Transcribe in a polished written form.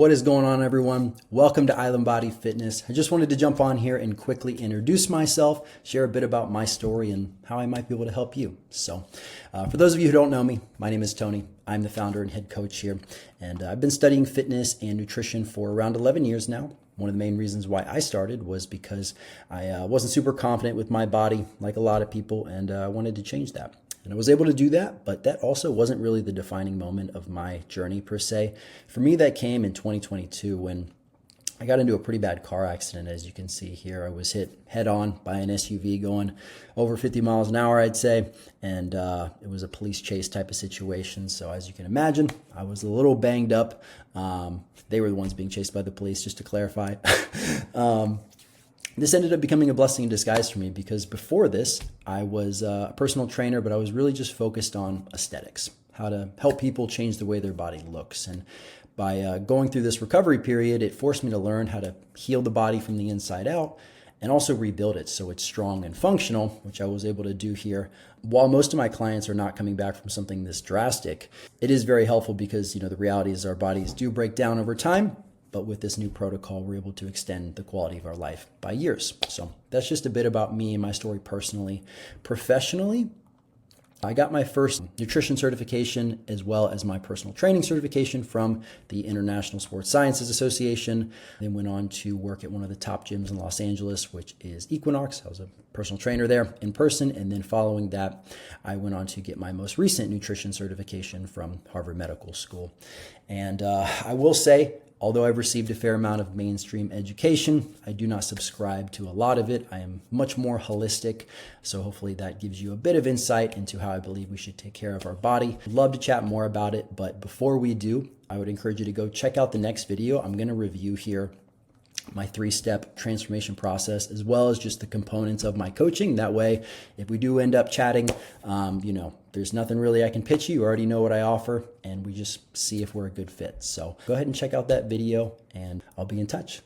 What is going on, everyone? Welcome to Island Body Fitness. I just wanted to jump on here and quickly introduce myself, share a bit about my story and how I might be able to help you. So for those of you who don't know me, my name is Tony. I'm the founder and head coach here, and I've been studying fitness and nutrition for around 11 years now. One of the main reasons why I started was because I wasn't super confident with my body, like a lot of people, and I wanted to change that. And I was able to do that, but that also wasn't really the defining moment of my journey per se. For me, that came in 2022 when I got into a pretty bad car accident. As you can see here, I was hit head on by an SUV going over 50 miles an hour, I'd say. And it was a police chase type of situation. So as you can imagine, I was a little banged up. They were the ones being chased by the police, just to clarify. This ended up becoming a blessing in disguise for me because before this, I was a personal trainer, but I was really just focused on aesthetics, how to help people change the way their body looks. And by going through this recovery period, it forced me to learn how to heal the body from the inside out and also rebuild it so it's strong and functional, which I was able to do here. While most of my clients are not coming back from something this drastic, it is very helpful because, the reality is our bodies do break down over time. But with this new protocol, we're able to extend the quality of our life by years. So that's just a bit about me and my story personally. Professionally, I got my first nutrition certification as well as my personal training certification from the International Sports Sciences Association. Then went on to work at one of the top gyms in Los Angeles, which is Equinox. I was a personal trainer there in person. And then following that, I went on to get my most recent nutrition certification from Harvard Medical School. And I will say, although I've received a fair amount of mainstream education, I do not subscribe to a lot of it. I am much more holistic. So hopefully that gives you a bit of insight into how I believe we should take care of our body. I'd love to chat more about it. But before we do, I would encourage you to go check out the next video. I'm going to review here my 3-step transformation process, as well as just the components of my coaching. That way, if we do end up chatting, there's nothing really I can pitch you. You already know what I offer, and we just see if we're a good fit. So go ahead and check out that video, and I'll be in touch.